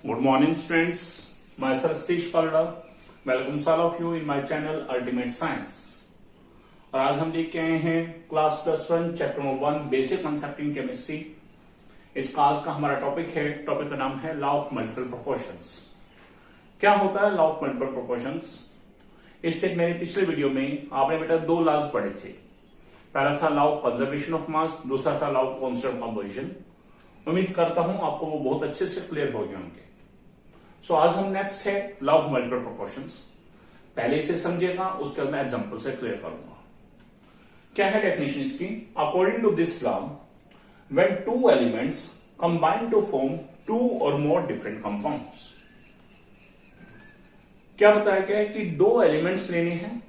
Good morning, students. Myself Satish Kalda welcomes all of you in my channel Ultimate Science. और आज हम लेके आए हैं class +1 chapter number 1 basic concept in chemistry. इसका आज का हमारा टॉपिक का नाम है लॉ ऑफ मल्टीपल प्रोपोर्शंस। क्या होता है लॉ ऑफ मल्टीपल प्रोपोर्शंस? इससे मेरे पिछले वीडियो में आपने बेटा दो लॉज पढ़े थे। पहला था law of conservation of mass, दूसरा था लॉ ऑफ कांस्टेंट कंपोजिशन। उम्मीद करता हूं आपको वो बहुत अच्छे से क्लियर हो गए होंगे। सो आज हम नेक्स्ट है लॉ ऑफ मल्टीपल प्रोपोर्शंस। पहले इसे समझिएगा, उसके बाद मैं एग्जांपल से क्लियर करूंगा। क्या है डेफिनेशन इसकी? According to this law, when two elements combine to form two or more different compounds. क्या बताया गया है कि दो एलिमेंट्स लेने हैं,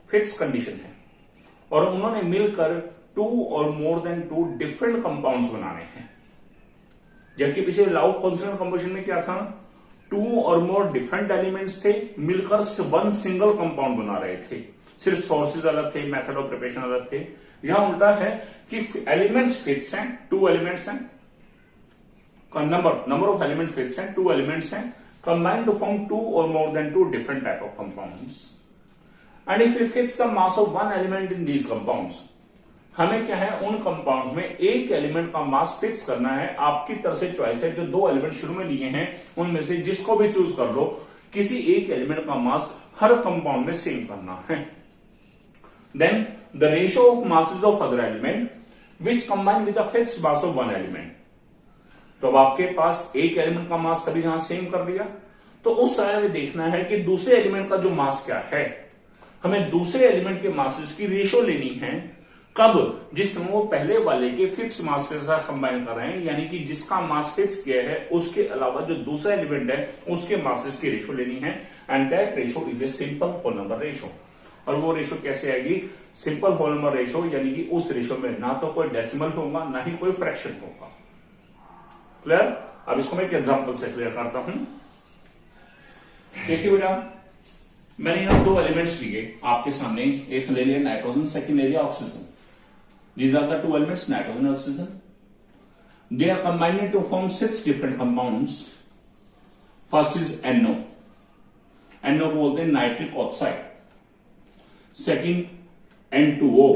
फिक्स कंडीशन है, और उन्होंने मिलकर two or more than two different compounds बनाने हैं। जबकि पिछले लॉ ऑफ कांस्टेंट कंपोजिशन में क्या था? To or more different elements थे, मिलकर वन सिंगल कंपाउंड बना रहे थे। सिर्फ सोर्सेज अलग थे, मेथड ऑफ प्रिपरेशन अलग थे। यहां उल्टा है कि एलिमेंट्स फिक्स हैं, टू एलिमेंट्स हैं, नंबर ऑफ एलिमेंट्स फिक्स हैं, टू एलिमेंट्स हैं, combined to form two or more than two different type of compounds. And if you fix the mass of one element in these compounds, हमें क्या है उन compounds में एक element का mass fix करना है। आपकी तरफ से चॉइस है, जो दो एलिमेंट शुरू में लिए हैं उनमें से जिसको भी चूज कर लो, किसी एक एलिमेंट का मास हर कंपाउंड में सेम करना है। Then the ratio of masses of other element which combine with the fixed mass of one element. तो अब आपके पास एक एलिमेंट का मास सभी जहां सेम कर दिया, तो उस समय में देखना है कि दूसरे एलिमेंट का जो मास क्या है। हमें दूसरे एलिमेंट के मासेस की रेशियो लेनी है। कब? जिस समय वो पहले वाले के फिक्स मास के साथ कंबाइन कर रहे हैं, यानी कि जिसका मास फिक्स किया है उसके अलावा जो दूसरा एलिमेंट है उसके मासेस की रेशियो लेनी है। And that ratio is a simple whole number ratio. और वो रेशियो कैसे आएगी? सिंपल होल नंबर रेशियो, यानी कि उस रेशियो में ना तो कोई डेसिमल होगा ना ही कोई फ्रैक्शन होगा। क्लियर? अब इसको मैं एक एग्जांपल से क्लियर करता हूं। देखिए बेटा, मैंने यहां दो एलिमेंट्स लिए आपके सामने, एक ले लिया नाइट्रोजन, सेकंड ले लिया oxygen. These are the two elements, nitrogen and oxygen. They are combined to form 6 different compounds. First is NO. NO को बोलते हैं नाइट्रिक ऑक्साइड। Second N2O।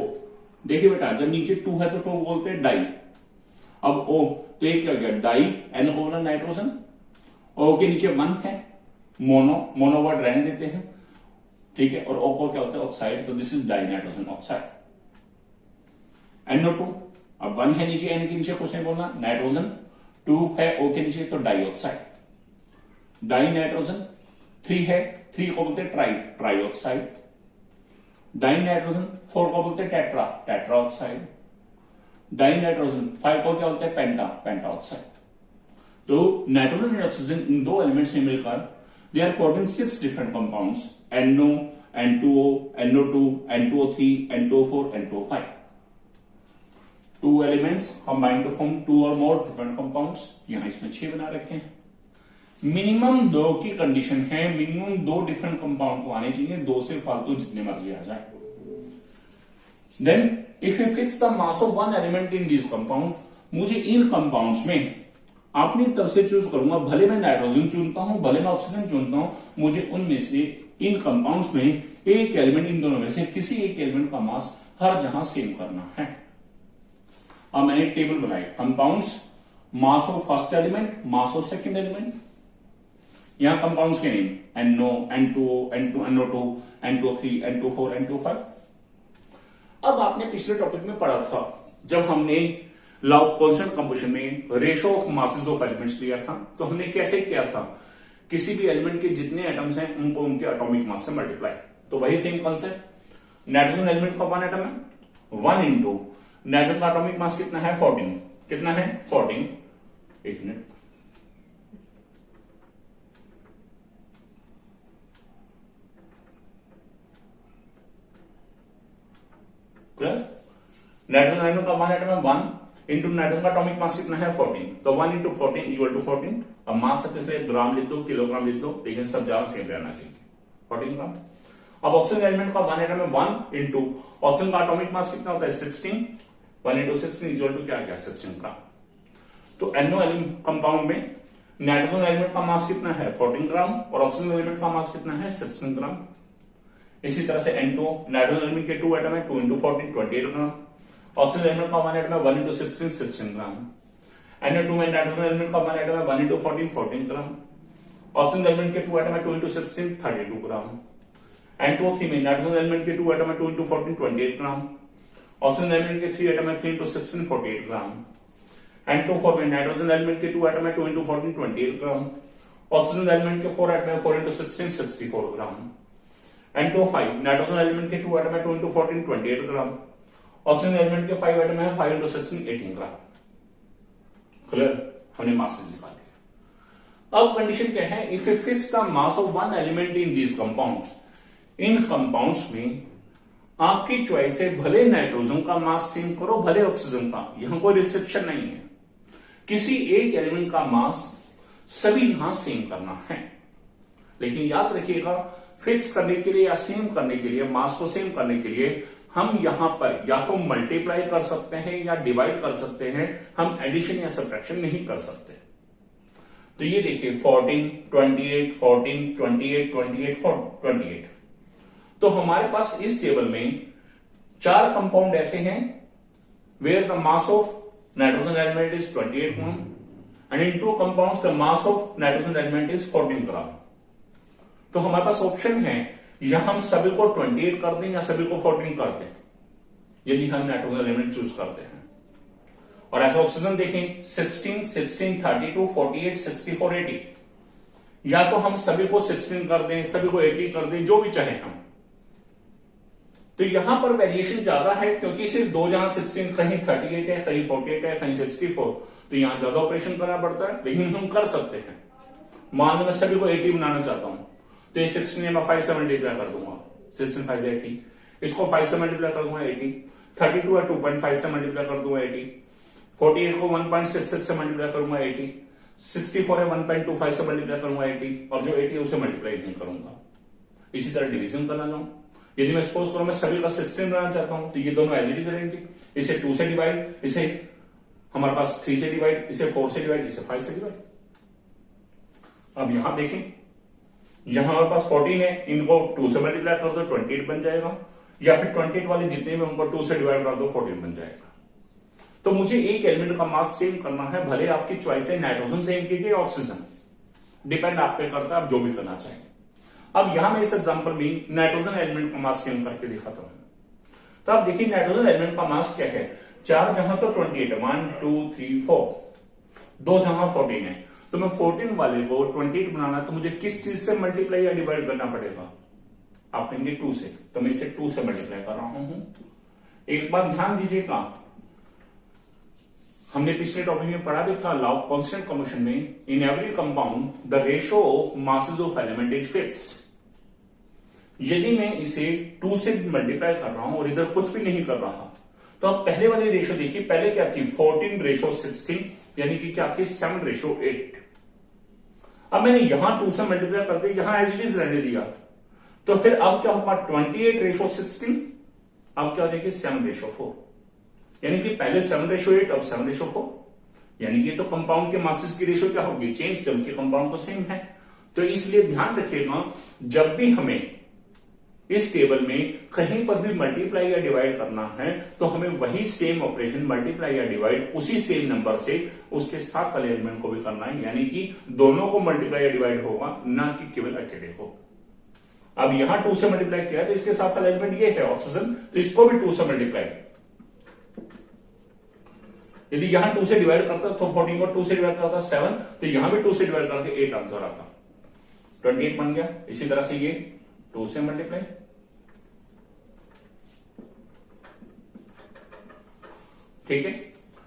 देखिए बेटा, जब नीचे 2 है तो 2 बोलते हैं डाई। अब O, तो ये क्या गया? डाई। N को बोला नाइट्रोजन। O के नीचे 1 है, मोनो वर्ड रहने देते हैं, ठीक है। और O को क्या होता है? ऑक्साइड। तो this is die nitrogen oxide. NO2, अब 1 है नीचे, N के नीचे कुछ नहीं बोलना, नाइट्रोजन। 2 है O के नीचे, तो डाइऑक्साइड, डाई नाइट्रोजन। 3 है, 3 को बोलते हैं ट्राई ऑक्साइड। डाई नाइट्रोजन 4 को बोलते हैं टेट्रा ऑक्साइड। डाई नाइट्रोजन 5 को क्या बोलते हैं? Penta oxide. तो नाइट्रोजन एंड ऑक्सीजन इन दो एलिमेंट्स में मिलकर they are forming 6 different compounds, NO, N2O, NO2, N2O3, N2O4, N2O5। Two elements combine to form two or more different compounds. यहां इसमें 6 बना रखे हैं। मिनिमम 2 की कंडीशन है, मिनिमम 2 डिफरेंट कंपाउंड को आने चाहिए, 2 से फालतू जितने मर्जी आ जाए। Then if you fix the mass of one element in this compound, मुझे इन कंपाउंड्स में अपनी तरफ से चूज करूंगा, भले मैं नाइट्रोजन चुनता हूं, भले मैं ऑक्सीजन चुनता हूं, मुझे उनमें से इन कंपाउंड्स में एक एलिमेंट, इन दोनों में से किसी एक एलिमेंट का मास हर जहां सेम करना है। अब मैंने एक टेबल बनाई, compounds, mass of first element, mass of second element. यहां कंपाउंड्स के name NO, N2O, NO2, N2O3, N2O4, N2O5। अब आपने पिछले टॉपिक में पढ़ा था, जब हमने लॉ ऑफ कांस्टेंट कंपोजिशन में ratio of masses of elements लिया था, तो हमने कैसे किया था? किसी भी एलिमेंट के जितने एटम्स हैं उनको उनके एटॉमिक मास से मल्टीप्लाई। तो वही सेम कॉन्सेप्ट। नाइट्रोजन एलिमेंट का 1 एटम है, 1 इंटू नाइट्रोजन का एटॉमिक मास कितना है? 14। कितना है? 14। एक मिनट, नाइट्रोजन एलिमेंट का 1 एटम है, 1 इंटू नाइट्रोजन का एटॉमिक मास कितना है? 14। तो 1 इंटू 14 इक्वल टू 14। अब मास से ग्राम लिख दो, किलोग्राम लिख दो, लेकिन सब जगह सेम रहना चाहिए, 14 ग्राम। अब ऑक्सीजन एलिमेंट का 1 एटम है, 1 इंटू ऑक्सीजन का एटॉमिक मास कितना होता है? 16। 1 इंटू 16 इक्वल टू क्या? 16 ग्राम। तो NO कंपाउंड में नाइट्रोजन एलिमेंट का मास कितना है 14 ग्राम और ऑक्सीजन एलिमेंट का मास कितना है 16 ग्राम। इसी तरह से N2 नाइट्रोजन एलिमेंट के 2 एटम है 2 into 14 28 ग्राम। ऑक्सीजन एलिमेंट का 1 एटम है 1 into 16 16 ग्राम। Na2 में नाइट्रोजन एलिमेंट का 1 एटम है 1 into 14 14 ग्राम। ऑक्सीजन एलिमेंट के 2 एटम है 2 into 16 32 ग्राम। N2O3 में नाइट्रोजन एलिमेंट के 2 एटम है 2 into 14 28 ग्राम। ऑक्सीजन एलिमेंट के 3 एटम है 3 into 16 48 ग्राम। N2O4 में नाइट्रोजन एलिमेंट के 2 एटम है 2 into 14 28 ग्राम। ऑक्सीजन एलिमेंट के 4 एटम है 4 into 16 64 ग्राम। N2O5 नाइट्रोजन एलिमेंट के 2 एटम है 2 into 14 28 ग्राम। ऑक्सीजन एलिमेंट के 5 एटम है 5 into 16 18 ग्राम। क्लियर, हमने मासेस निकाल दिया। अब कंडीशन क्या है, if it fits the mass of one element in these compounds, in compounds में आपकी चॉइस है, भले नाइट्रोजन का मास सेम करो भले ऑक्सीजन का, यहां कोई रिस्ट्रिक्शन नहीं है। किसी एक एलिमेंट का मास सभी यहां सेम करना है, लेकिन याद रखिएगा फिक्स करने के लिए या सेम करने के लिए, मास को सेम करने के लिए हम यहां पर या तो मल्टीप्लाई कर सकते हैं या डिवाइड कर सकते हैं, हम एडिशन या सब्ट्रैक्शन नहीं कर सकते। तो ये देखिए 14 28 14 28 28 28, तो हमारे पास इस टेबल में 4 कंपाउंड ऐसे हैं where the mass of nitrogen element is 28 gram and in 2 compounds the mass of nitrogen element is 14 gram. तो हमारे पास ऑप्शन है, या हम सभी को 28 कर दें या सभी को 14 कर दें, यदि हम नाइट्रोजन एलिमेंट चूज करते हैं। और ऐसा ऑक्सीजन देखें 16 16 32 48 64 80, या तो हम सभी को 16 कर दें सभी को 80 कर दें, जो भी चाहे हम। तो यहां पर वेरिएशन ज्यादा है क्योंकि सिर्फ 2 जहां 16 कहीं 38 है कहीं 48 है कहीं 64, तो यहां ज्यादा ऑपरेशन करना पड़ता है, लेकिन हम कर सकते हैं। मान लो मैं सभी को 80 बनाना चाहता हूं, तो ये 16 में 5 से मल्टीप्लाई कर दूंगा, 16 5 से 80, इसको 5 से मल्टीप्लाई कर दूंगा 80, 32 है 2.5 से मल्टीप्लाई कर दूंगा 80, 48 को 1.66 से मल्टीप्लाई करूंगा 80, 64 है 1.25 से मल्टीप्लाई करूंगा 80, और जो 80 है उसे मल्टीप्लाई नहीं करूंगा। इसी तरह डिवीजन करना चाहूं, यदि मैं सपोज करूं मैं सभी का 16 बनाना चाहता हूं, तो ये दोनों एज इट इज रहेंगे, इसे 2 से डिवाइड, इसे हमारे पास 3 से डिवाइड, इसे 4 से डिवाइड, इसे 5 से डिवाइड। अब यहां देखें, यहां हमारे पास 14 है, इनको 2 से मल्टीप्लाई कर दो 28 बन जाएगा, या फिर 28 वाले जितने भी उनको 2 से डिवाइड कर दो 14 बन जाएगा। तो मुझे एक एलिमेंट का मास सेम करना है, भले आपकी चॉइस है नाइट्रोजन सेम कीजिए ऑक्सीजन, डिपेंड आप पे करता है, आप जो भी करना चाहें। अब यहां मैं इस एग्जांपल में नाइट्रोजन एलिमेंट का मास सेम करके दिखाता हूं। तो आप देखिए नाइट्रोजन एलिमेंट का मास क्या है, 4 जहां तो 28 है, 1 2 3 4, 2 जहां 14 है, तो मैं 14 वाले को 28 बनाना, तो मुझे किस चीज से मल्टीप्लाई या डिवाइड करना पड़ेगा, आप कहेंगे 2 से, तो मैं इसे 2 से मल्टीप्लाई कर रहा हूं। एक बात ध्यान दीजिएगा, हमने पिछले टॉपिक में पढ़ा भी था, लॉ ऑफ कांस्टेंट कम्बशन में, in every compound the ratio of masses of element is fixed. यदि मैं इसे 2 से मल्टीप्लाई कर रहा हूं और इधर कुछ भी नहीं कर रहा, तो अब पहले वाली रेशियो देखिए, पहले क्या थी 14:16, यानी कि क्या थी 7:8। अब मैंने यहां 2 से मल्टीप्लाई कर दिया, यहां एज इट इज रहने दिया, तो फिर अब क्या होगा 28:16, अब क्या हो जाएगी 7:4, यानी कि पहले 7:8 अब 7:4, यानी कि तो कंपाउंड के मासेस की रेशियो क्या होगी चेंज, जबकि कंपाउंड तो सेम है। तो इसलिए ध्यान रखिएगा, जब भी हमें इस टेबल में कहीं पर भी मल्टीप्लाई या डिवाइड करना है, तो हमें वही सेम ऑपरेशन मल्टीप्लाई या डिवाइड उसी सेम नंबर से उसके साथ वाले एलिमेंट को भी करना है, यानी कि दोनों को मल्टीप्लाई या डिवाइड होगा, ना कि केवल अकेले को। अब यहां 2 से मल्टीप्लाई किया तो इसके साथ वाला एलिमेंट ये है ऑक्सीजन, तो इसको भी 2 से मल्टीप्लाई, यदि यहां 2 से डिवाइड करता तो 14 को 2 से डिवाइड करता 7, तो यहां भी 2 से डिवाइड करके 8 आंसर आता, 28 बन गया। इसी तरह से ये 2 से मल्टीप्लाई, ठीक है।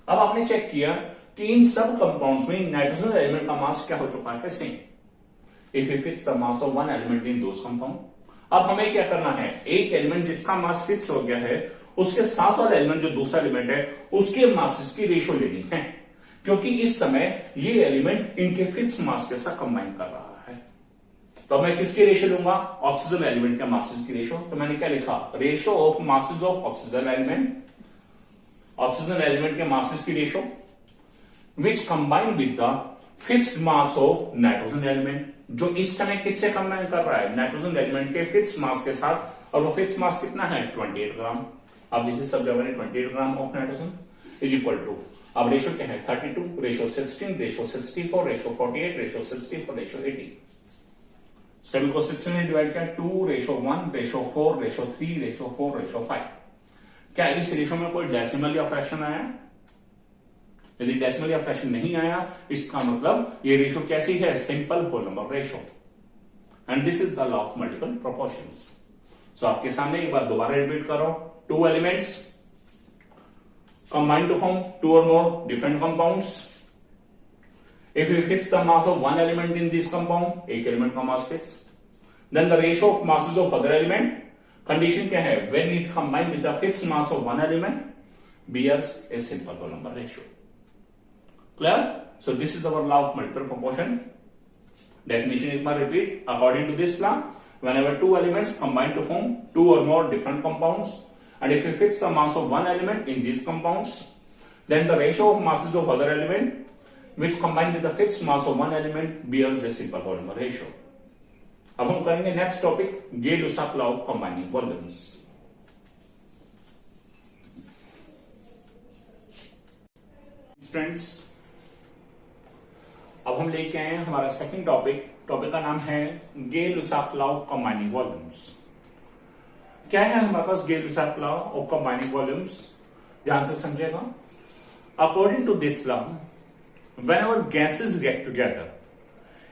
अब आपने चेक किया कि इन सब कंपाउंड्स में नाइट्रोजन एलिमेंट का मास क्या हो चुका है same, if fix the mass of one element in those compound. अब हमें क्या करना है, एक एलिमेंट जिसका मास फिक्स हो गया है उसके साथ वाला एलिमेंट जो दूसरा एलिमेंट है उसके मासेस की रेशियो लेनी है, क्योंकि इस समय ये एलिमेंट इनके फिक्स मास के साथ कंबाइन कर रहा है। तो मैं किसकी रेशियो लूंगा, ऑक्सीजन एलिमेंट के मासेस की रेशियो। तो मैंने क्या लिखा, ratio of masses of oxygen element, oxygen element के मासेस की ratio which combine with the fixed mass of nitrogen element, जो इस समय किससे कंबाइन कर रहा है, नाइट्रोजन एलिमेंट के फिक्स्ड मास के साथ, और वो फिक्स्ड मास कितना है 28 ग्राम। अब जैसे सब जगह 28 gram of nitrogen is equal to, अब रेशो क्या है 32, ratio 16, ratio 64, ratio 48, ratio 64, ratio 80। सभी को 16 में डिवाइड किया, 2 ratio 1, ratio 4, ratio 3, ratio 4, ratio 5। क्या इस रेशो में कोई डेसिमल या फ्रैक्शन आया? यदि डेसिमल या फ्रैक्शन नहीं आया, इसका मतलब ये रेशो कैसी है, simple whole number ratio. And this is the law of multiple proportions. So आपके सामने एक बार दोबारा रिपीट करो, two elements combine to form two or more different compounds. If you fix the mass of one element in this compound, एक element का mass fix, then the ratio of masses of other element, condition क्या है, when it combine with the fixed mass of one element, bears a simple whole number ratio. Clear? So this is our law of multiple proportion. Definition एक बार repeat. According to this law, whenever two elements combine to form two or more different compounds, and if we fix the mass of one element in these compounds, then the ratio of masses of other element which combine with the fixed mass of one element bears a simple whole number ratio. अब हम करेंगे next topic, Gay-Lussac law of combining volumes. Students, अब हम लेके आए हैं हमारा second topic का नाम है Gay-Lussac law of combining volumes. क्या है हमारे पास Gay-Lussac law of combining volumes, ध्यान से समझेगा। According to this law, whenever gases get together,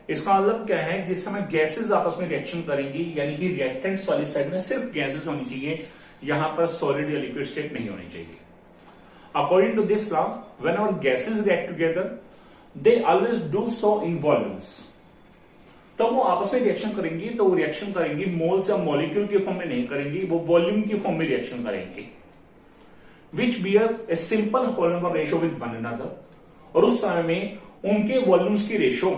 इसका मतलब क्या है, जिस समय गैसेस आपस में रिएक्शन करेंगी, यानी कि रिएक्टेंट्स वाली साइड में सिर्फ गैसेस होनी चाहिए, यहां पर सॉलिड या लिक्विड स्टेट नहीं होनी चाहिए। According to this law, whenever gases get together, they always do so in volumes. तो वो आपस में रिएक्शन करेंगी, तो वो रिएक्शन करेंगी मोल्स या मॉलिक्यूल के फॉर्म में नहीं करेंगी, वो वॉल्यूम की फॉर्म में रिएक्शन करेंगी, which bear a simple whole number ratio with one another. और उस समय में उनके वॉल्यूम्स की रेशियो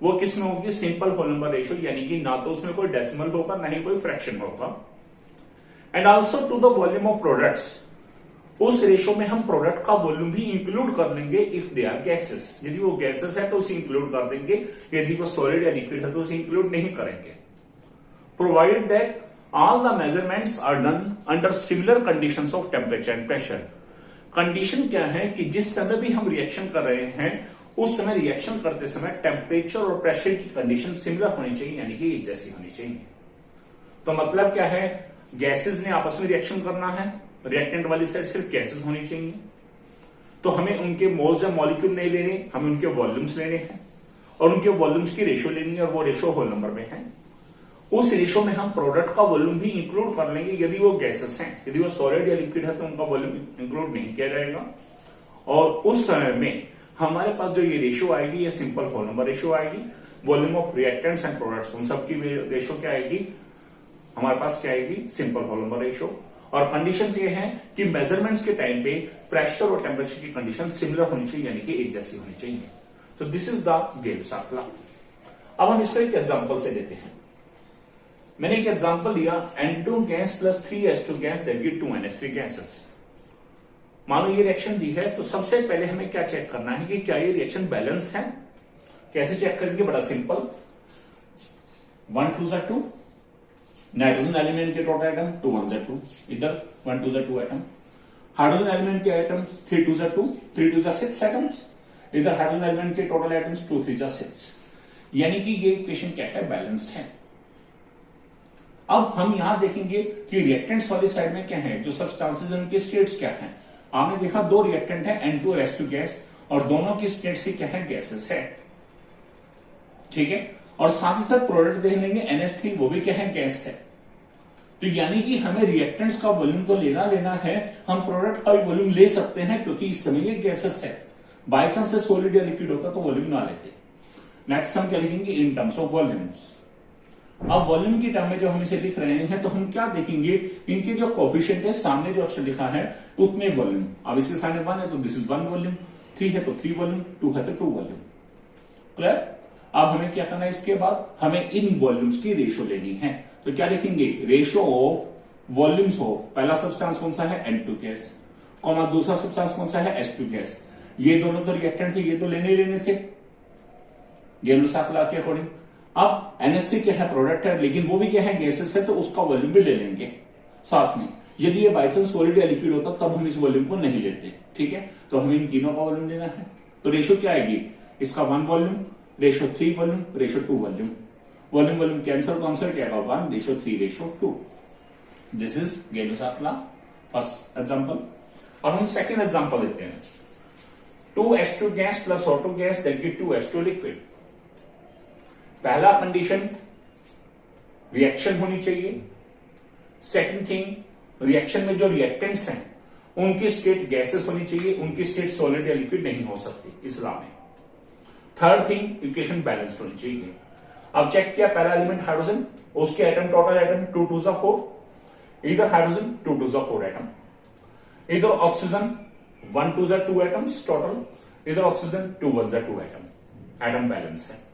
वो किस में होगी, सिंपल होल नंबर रेशियो, यानी कि ना तो उसमें कोई डेसिमल होगा ना ही कोई फ्रैक्शन होगा। And also to the volume of products, उस रेशियो में हम प्रोडक्ट का वॉल्यूम भी इंक्लूड कर लेंगे इफ दे आर गैसेस। यदि वो गैसेस है तो उसे इंक्लूड कर देंगे, यदि वो सॉलिड या लिक्विड है तो उसे इंक्लूड नहीं करेंगे। Provided that all the measurements are done under similar conditions of temperature and pressure. Condition क्या है कि जिस समय भी हम रिएक्शन कर रहे हैं, उस समय रिएक्शन करते समय टेम्परेचर और प्रेशर की कंडीशन सिमिलर होनी चाहिए, यानी कि एक जैसी होनी चाहिए। तो मतलब क्या है, गैसेस ने आपस में रिएक्शन करना है, रिएक्टेंट वाली साइड सिर्फ गैसेस होनी चाहिए, तो हमें उनके मोल्स या मॉलिक्यूल नहीं लेने, हमें उनके वॉल्यूम्स लेने हैं, और उनके वॉल्यूम्स की रेशियो लेनी है, और वो रेशियो होल नंबर में है। उस रेशियो में हम प्रोडक्ट का वॉल्यूम भी इंक्लूड कर लेंगे यदि वो गैसेस हैं। यदि वो सॉलिड या लिक्विड है तो उनका वॉल्यूम इंक्लूड नहीं किया जाएगा। और उस समय में हमारे पास जो ये रेशियो आएगी, ये सिंपल होल नंबर रेशियो आएगी। Volume of reactants and products, उन सबकी रेशियो क्या आएगी, हमारे पास क्या आएगी, सिंपल होल नंबर रेशियो। और कंडीशंस ये हैं कि मेजरमेंट्स के टाइम पे प्रेशर और टेम्परेचर की कंडीशन सिमिलर होनी चाहिए, यानी कि एक जैसी होनी चाहिए। तो this is the Gay-Lussac law. अब हम इसको एक एग्जांपल से देते हैं। मैंने एक एग्जांपल लिया, N2 gas plus 3H2 gas that give 2NH3 gases. मानो ये रिएक्शन दी है, तो सबसे पहले हमें क्या चेक करना है कि क्या ये रिएक्शन बैलेंस है। कैसे चेक करेंगे, बड़ा सिंपल, 1 2 2, नाइट्रोजन एलिमेंट के टोटल एटम 2 1 2, इधर 1 2 2 एटम। हाइड्रोजन एलिमेंट के एटम्स 3 2 2, 3 2 6 एटम्स। इधर हाइड्रोजन एलिमेंट के टोटल एटम्स 2 3 6, यानी कि ये इक्वेशन क्या है, बैलेंस्ड है। अब हम यहां देखेंगे कि रिएक्टेंट्स वाली साइड में क्या है, जो सब्सटेंसेस उनकी स्टेट्स क्या है। आपने देखा दो रिएक्टेंट है, N2 और H2 गैस, और दोनों की स्टेट्स ही क्या है, गैसेस है, ठीक है। और साथ ही साथ प्रोडक्ट देख लेंगे NH3, वो भी क्या है, गैस है। तो यानी कि हमें रिएक्टेंट्स का वॉल्यूम तो लेना है, हम प्रोडक्ट का भी वॉल्यूम ले सकते हैं, क्योंकि इस समय ये गैसेस है। बाई चांस से सॉलिड या लिक्विड होता तो वॉल्यूम ना लेते। नेक्स्ट हम क्या लिखेंगे, इन टर्म्स ऑफ वॉल्यूम्स। अब वॉल्यूम की टर्म में जो हम इसे लिख रहे हैं, तो हम क्या देखेंगे, इनके जो कोफिशिएंट है, सामने जो अक्षर लिखा है उतने वॉल्यूम। अब इसके सामने 1 है तो दिस इज 1 वॉल्यूम, 3 है तो 3 वॉल्यूम, 2 है तो 2 वॉल्यूम। क्लियर। अब हमें क्या करना है, इसके बाद हमें इन वॉल्यूम्स की रेशियो लेनी है। तो क्या लिखेंगे, रेशियो ऑफ वॉल्यूम्स ऑफ, पहला सब्सटेंस कौन सा है, N2 गैस, कॉमा दूसरा सब्सटेंस कौन सा है, H2 गैस। ये दोनों तो रिएक्टेंट थे, ये तो लेने ही लेने थे, गेलुसाक लॉ के अकॉर्डिंग। अब NH3 क्या है, प्रोडक्ट है, लेकिन वो भी क्या है, गैसेस है, तो उसका वॉल्यूम भी ले लेंगे साथ में। यदि ये बाई चांस सॉलिड या लिक्विड होता तब हम इस वॉल्यूम को नहीं लेते, ठीक है। तो हमें इन तीनों का वॉल्यूम लेना है, तो रेशियो क्या आएगी, इसका 1 volume, ratio 3 volume, ratio 2 volume. Volume volume cancer, तो आंसर क्या आएगा 1 ratio 3 ratio 2। This is गेलुसाक law, first example. और हम सेकंड एग्जांपल लेते हैं, 2H2 gas plus O2 gas that give 2H2 liquid. पहला कंडीशन रिएक्शन होनी चाहिए। सेकंड थिंग, रिएक्शन में जो रिएक्टेंट्स हैं उनकी स्टेट गैसेस होनी चाहिए, उनकी स्टेट सॉलिड या लिक्विड नहीं हो सकती इस लॉ में। थर्ड थिंग, इक्वेशन बैलेंस्ड होनी चाहिए। अब चेक किया, पहला एलिमेंट हाइड्रोजन, उसके एटम टोटल एटम 2 2 4, इधर हाइड्रोजन 2 2 4 एटम, इधर ऑक्सीजन 1 2 2 एटम्स टोटल, इधर ऑक्सीजन 2 1 2 एटम। एटम बैलेंस है।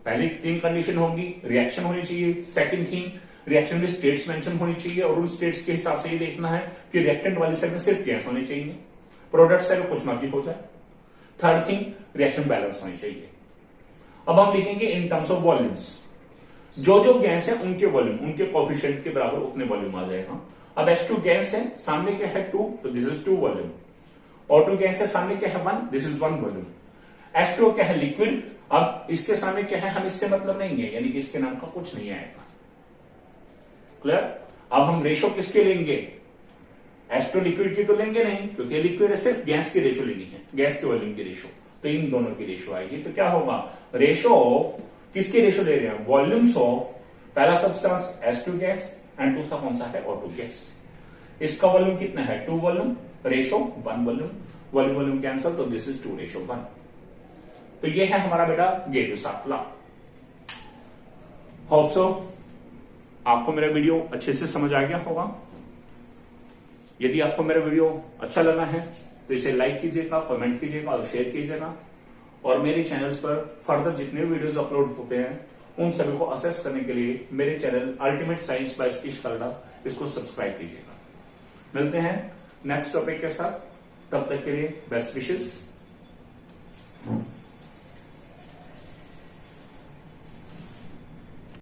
पहली तीन कंडीशन होंगी, रिएक्शन होनी चाहिए। सेकंड थिंग, रिएक्शन में स्टेट्स मेंशन होनी चाहिए और उन स्टेट्स के हिसाब से ये देखना है कि रिएक्टेंट वाली साइड में सिर्फ गैस होनी चाहिए, प्रोडक्ट साइड में कुछ मर्जी हो जाए। थर्ड थिंग, रिएक्शन बैलेंस होनी चाहिए। अब हम लिखेंगे इन टर्म्स ऑफ वॉल्यूम्स, जो जो गैस है उनके वॉल्यूम, उनके कोफिशिएंट के बराबर उतने वॉल्यूम आ जाएगा। अब H2 गैस है, सामने क्या है 2, तो this is 2 volume. O2 gas है, सामने क्या है 1, दिस इज 1 वॉल्यूम। H2 क्या है, लिक्विड। अब इसके सामने क्या है, हम इससे मतलब नहीं है, यानी कि इसके नाम का कुछ नहीं आएगा। क्लियर। अब हम रेशो किसके लेंगे, H2 लिक्विड की तो लेंगे नहीं, क्योंकि लिक्विड है, सिर्फ गैस की रेशो लेनी है, गैस के वॉल्यूम की रेशो। तो इन दोनों की रेशो आएगी, तो क्या होगा, रेशो ऑफ, किसकी रेशो ले रहे हैं, वॉल्यूम्स ऑफ पहला सब्सटेंस H2 गैस एंड दूसरा कौन सा है, O2 गैस। इसका वॉल्यूम कितना है, 2 volume, ratio 1 volume, volume volume cancel, तो दिस इज 2 रेशो 1। तो ये है हमारा बेटा गेलुसाक लॉ। होप सो आपको मेरा वीडियो अच्छे से समझ आ गया होगा। यदि आपको मेरा वीडियो अच्छा लगा है तो इसे लाइक कीजिएगा, कमेंट कीजिएगा और शेयर कीजिएगा। और मेरे चैनल्स पर फर्दर जितने भी वीडियोस अपलोड होते हैं उन सभी को असेस करने के लिए मेरे channel ultimate science by Satish Kalda, इसको सब्सक्राइब कीजिएगा। मिलते हैं नेक्स्ट टॉपिक के साथ, तब तक के लिए बेस्ट विशेस।